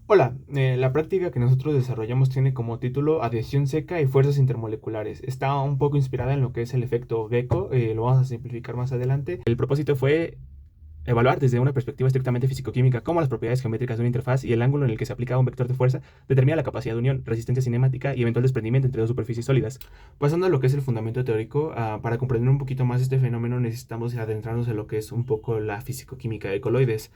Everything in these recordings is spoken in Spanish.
Hola, la práctica que nosotros desarrollamos tiene como título Adhesión seca y fuerzas intermoleculares. Está un poco inspirada en lo que es el efecto Gecko, lo vamos a simplificar más adelante. El propósito fue evaluar desde una perspectiva estrictamente físico-química cómo las propiedades geométricas de una interfaz y el ángulo en el que se aplica un vector de fuerza determina la capacidad de unión, resistencia cinemática y eventual desprendimiento entre dos superficies sólidas. Pasando a lo que es el fundamento teórico, para comprender un poquito más este fenómeno necesitamos adentrarnos en lo que es un poco la físico-química de coloides,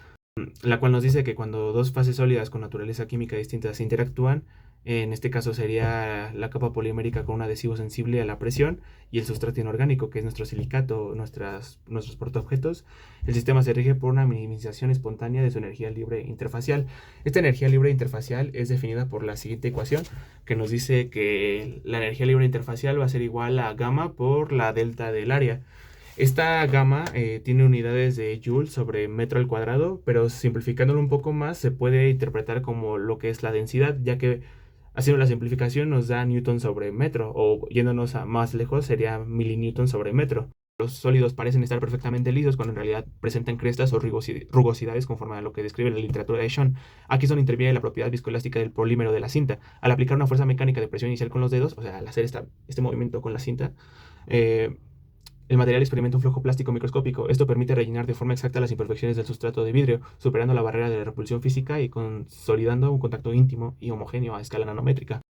la cual nos dice que cuando dos fases sólidas con naturaleza química distinta se interactúan, en este caso sería la capa polimérica con un adhesivo sensible a la presión y el sustrato inorgánico, que es nuestro silicato, nuestros portaobjetos, el sistema se rige por una minimización espontánea de su energía libre interfacial. Esta energía libre interfacial es definida por la siguiente ecuación, que nos dice que la energía libre interfacial va a ser igual a gamma por la delta del área. Esta gama tiene unidades de joule sobre metro al cuadrado, pero simplificándolo un poco más se puede interpretar como lo que es la densidad, ya que haciendo la simplificación nos da newton sobre metro, o yéndonos a más lejos sería milinewton sobre metro. Los sólidos parecen estar perfectamente lisos cuando en realidad presentan crestas o rugosidades conforme a lo que describe la literatura de Sean. Aquí es donde interviene la propiedad viscoelástica del polímero de la cinta. Al aplicar una fuerza mecánica de presión inicial con los dedos, o sea, al hacer este movimiento con la cinta, eh, el material experimenta un flujo plástico microscópico. Esto permite rellenar de forma exacta las imperfecciones del sustrato de vidrio, superando la barrera de la repulsión física y consolidando un contacto íntimo y homogéneo a escala nanométrica.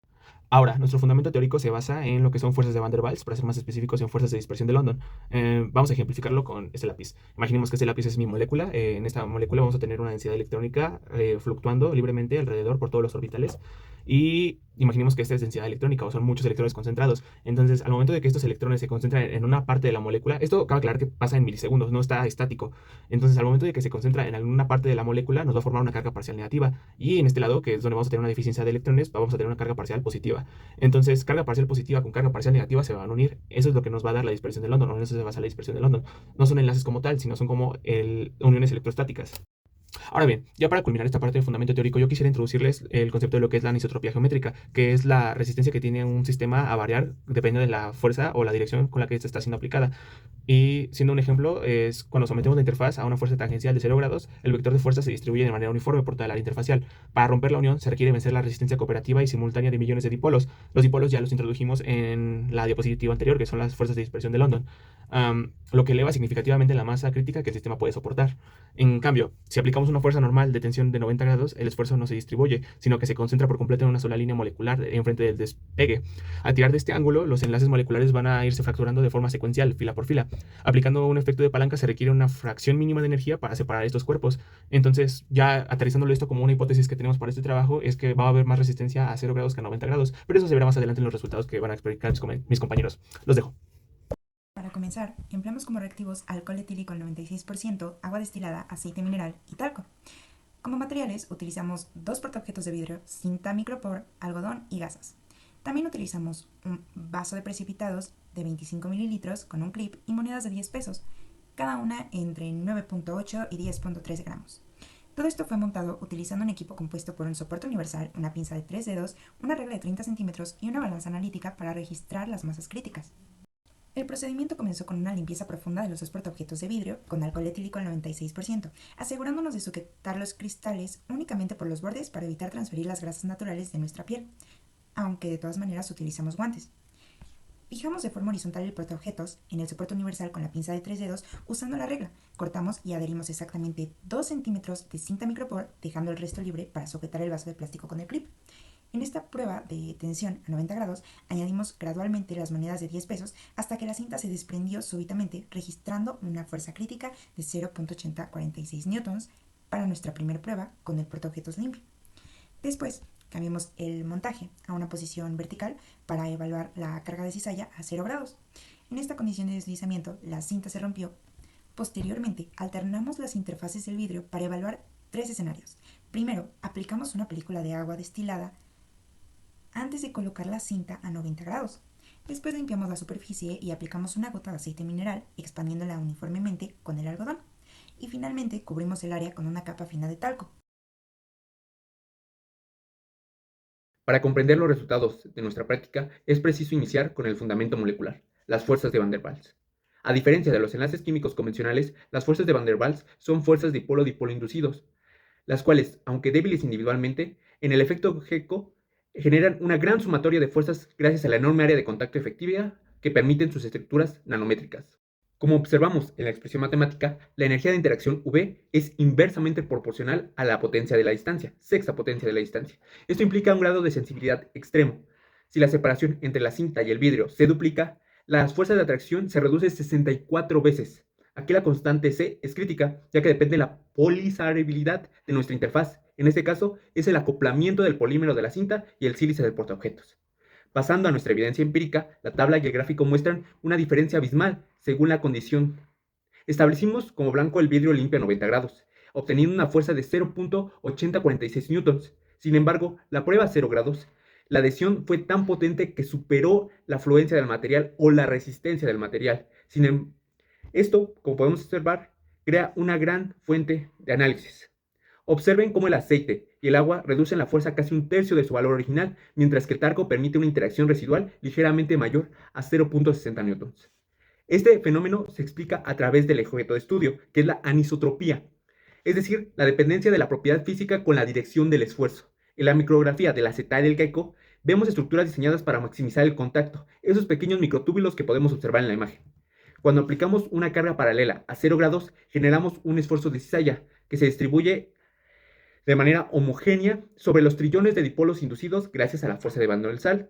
Ahora, nuestro fundamento teórico se basa en lo que son fuerzas de Van der Waals, para ser más específicos en fuerzas de dispersión de London. Vamos a ejemplificarlo con este lápiz. Imaginemos que este lápiz es mi molécula. En esta molécula vamos a tener una densidad electrónica fluctuando libremente alrededor por todos los orbitales. Y imaginemos que esta es densidad electrónica o son muchos electrones concentrados. Entonces, al momento de que estos electrones se concentran en una parte de la molécula, esto cabe aclarar que pasa en milisegundos, no está estático. Entonces, al momento de que se concentra en alguna parte de la molécula, nos va a formar una carga parcial negativa. Y en este lado, que es donde vamos a tener una deficiencia de electrones, vamos a tener una carga parcial positiva. Entonces, carga parcial positiva con carga parcial negativa se van a unir. Eso es lo que nos va a dar la dispersión de London, o en eso se basa la dispersión de London. No son enlaces como tal, sino son como uniones electrostáticas. Ahora bien, ya para culminar esta parte de fundamento teórico, yo quisiera introducirles el concepto de lo que es la anisotropía geométrica, que es la resistencia que tiene un sistema a variar dependiendo de la fuerza o la dirección con la que ésta está siendo aplicada. Y siendo un ejemplo, es cuando sometemos la interfaz a una fuerza tangencial de 0 grados, el vector de fuerza se distribuye de manera uniforme por toda la área interfacial. Para romper la unión se requiere vencer la resistencia cooperativa y simultánea de millones de dipolos. Los dipolos ya los introdujimos en la diapositiva anterior, que son las fuerzas de dispersión de London, lo que eleva significativamente la masa crítica que el sistema puede soportar. En cambio, si aplicamos una fuerza normal de tensión de 90 grados, el esfuerzo no se distribuye, sino que se concentra por completo en una sola línea molecular enfrente del despegue. Al tirar de este ángulo, los enlaces moleculares van a irse fracturando de forma secuencial, fila por fila. Aplicando un efecto de palanca se requiere una fracción mínima de energía para separar estos cuerpos. Entonces, ya aterrizándolo esto como una hipótesis que tenemos para este trabajo, es que va a haber más resistencia a 0 grados que a 90 grados, pero eso se verá más adelante en los resultados que van a explicar mis compañeros. Los dejo. Para comenzar, empleamos como reactivos alcohol etílico al 96%, agua destilada, aceite mineral y talco. Como materiales utilizamos dos portaobjetos de vidrio, cinta micropor, algodón y gasas. También utilizamos un vaso de precipitados de 25 mililitros con un clip y monedas de 10 pesos, cada una entre 9.8 y 10.3 gramos. Todo esto fue montado utilizando un equipo compuesto por un soporte universal, una pinza de 3 dedos, una regla de 30 centímetros y una balanza analítica para registrar las masas críticas. El procedimiento comenzó con una limpieza profunda de los dos portaobjetos de vidrio con alcohol etílico al 96%, asegurándonos de sujetar los cristales únicamente por los bordes para evitar transferir las grasas naturales de nuestra piel, aunque de todas maneras utilizamos guantes. Fijamos de forma horizontal el portaobjetos en el soporte universal con la pinza de 3 dedos usando la regla. Cortamos y adherimos exactamente 2 centímetros de cinta micropor, dejando el resto libre para sujetar el vaso de plástico con el clip. En esta prueba de tensión a 90 grados, añadimos gradualmente las monedas de 10 pesos hasta que la cinta se desprendió súbitamente, registrando una fuerza crítica de 0.8046 newtons para nuestra primera prueba con el portaobjetos limpio. Después, cambiamos el montaje a una posición vertical para evaluar la carga de cizalla a 0 grados. En esta condición de deslizamiento, la cinta se rompió. Posteriormente, alternamos las interfaces del vidrio para evaluar tres escenarios. Primero, aplicamos una película de agua destilada antes de colocar la cinta a 90 grados. Después limpiamos la superficie y aplicamos una gota de aceite mineral, expandiéndola uniformemente con el algodón. Y finalmente cubrimos el área con una capa fina de talco. Para comprender los resultados de nuestra práctica, es preciso iniciar con el fundamento molecular, las fuerzas de Van der Waals. A diferencia de los enlaces químicos convencionales, las fuerzas de Van der Waals son fuerzas dipolo-dipolo inducidos. las cuales, aunque débiles individualmente, en el efecto Gecko generan una gran sumatoria de fuerzas gracias a la enorme área de contacto efectiva que permiten sus estructuras nanométricas. Como observamos en la expresión matemática, la energía de interacción V es inversamente proporcional a la potencia de la distancia, sexta potencia de la distancia. Esto implica un grado de sensibilidad extremo. Si la separación entre la cinta y el vidrio se duplica, las fuerzas de atracción se reducen 64 veces. Aquí la constante C es crítica, ya que depende de la polarizabilidad de nuestra interfaz. En este caso, es el acoplamiento del polímero de la cinta y el sílice del portaobjetos. Pasando a nuestra evidencia empírica, la tabla y el gráfico muestran una diferencia abismal según la condición. Establecimos como blanco el vidrio limpio a 90 grados, obteniendo una fuerza de 0.8046 newtons. Sin embargo, la prueba a 0 grados, la adhesión fue tan potente que superó la fluencia del material o la resistencia del material. Esto, como podemos observar, crea una gran fuente de análisis. Observen cómo el aceite y el agua reducen la fuerza casi un tercio de su valor original, mientras que el talco permite una interacción residual ligeramente mayor a 0.60 newtons. Este fenómeno se explica a través del objeto de estudio, que es la anisotropía, es decir, la dependencia de la propiedad física con la dirección del esfuerzo. En la micrografía del acetal y el gecko, vemos estructuras diseñadas para maximizar el contacto, esos pequeños microtúbulos que podemos observar en la imagen. Cuando aplicamos una carga paralela a 0 grados, generamos un esfuerzo de cizalla que se distribuye de manera homogénea sobre los trillones de dipolos inducidos gracias a la fuerza de Van der Waals,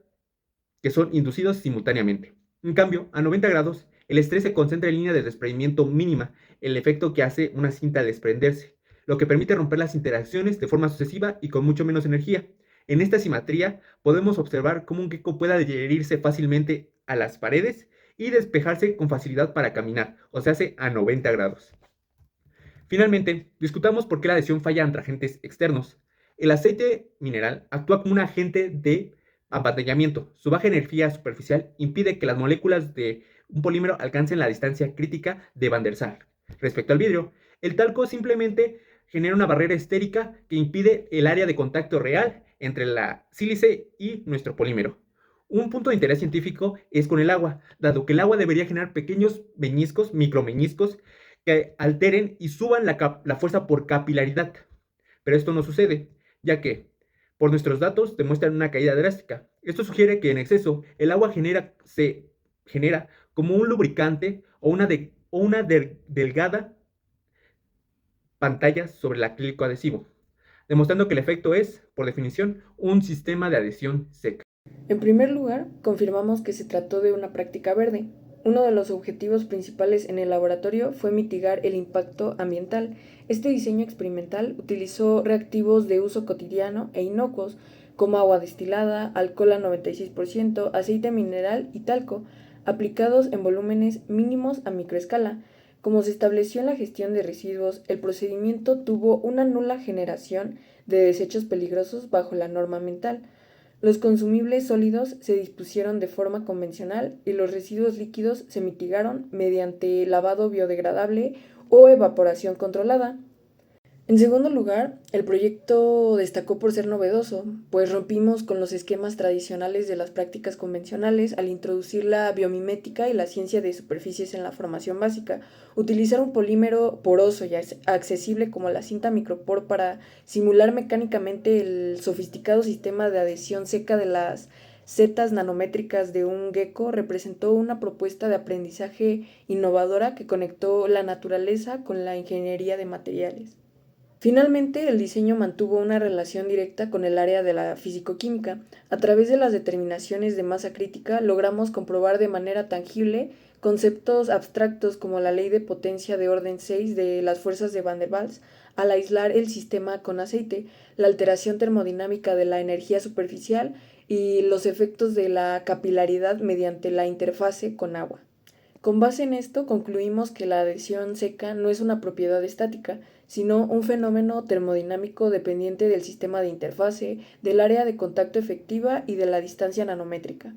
que son inducidos simultáneamente. En cambio, a 90 grados, el estrés se concentra en línea de desprendimiento mínima, el efecto que hace una cinta al desprenderse, lo que permite romper las interacciones de forma sucesiva y con mucho menos energía. En esta simetría podemos observar cómo un gecko puede adherirse fácilmente a las paredes y despejarse con facilidad para caminar, o sea, a 90 grados. Finalmente, discutamos por qué la adhesión falla ante agentes externos. El aceite mineral actúa como un agente de apantallamiento. Su baja energía superficial impide que las moléculas de un polímero alcancen la distancia crítica de Van der Waals. Respecto al vidrio, el talco simplemente genera una barrera estérica que impide el área de contacto real entre la sílice y nuestro polímero. Un punto de interés científico es con el agua, dado que el agua debería generar pequeños meñiscos, micromeñiscos, que alteren y suban la fuerza por capilaridad. Pero esto no sucede, ya que por nuestros datos demuestran una caída drástica. Esto sugiere que en exceso el agua se genera como un lubricante o una delgada pantalla sobre el acrílico adhesivo, demostrando que el efecto es, por definición, un sistema de adhesión seca. En primer lugar, confirmamos que se trató de una práctica verde. Uno de los objetivos principales en el laboratorio fue mitigar el impacto ambiental. Este diseño experimental utilizó reactivos de uso cotidiano e inocuos como agua destilada, alcohol al 96%, aceite mineral y talco, aplicados en volúmenes mínimos a microescala. Como se estableció en la gestión de residuos, el procedimiento tuvo una nula generación de desechos peligrosos bajo la norma ambiental. Los consumibles sólidos se dispusieron de forma convencional y los residuos líquidos se mitigaron mediante lavado biodegradable o evaporación controlada. En segundo lugar, el proyecto destacó por ser novedoso, pues rompimos con los esquemas tradicionales de las prácticas convencionales al introducir la biomimética y la ciencia de superficies en la formación básica, utilizar un polímero poroso y accesible como la cinta micropor para simular mecánicamente el sofisticado sistema de adhesión seca de las setas nanométricas de un gecko representó una propuesta de aprendizaje innovadora que conectó la naturaleza con la ingeniería de materiales. Finalmente, el diseño mantuvo una relación directa con el área de la fisicoquímica. A través de las determinaciones de masa crítica, logramos comprobar de manera tangible conceptos abstractos como la ley de potencia de orden 6 de las fuerzas de Van der Waals al aislar el sistema con aceite, la alteración termodinámica de la energía superficial y los efectos de la capilaridad mediante la interfase con agua. Con base en esto, concluimos que la adhesión seca no es una propiedad estática, sino un fenómeno termodinámico dependiente del sistema de interfase, del área de contacto efectiva y de la distancia nanométrica.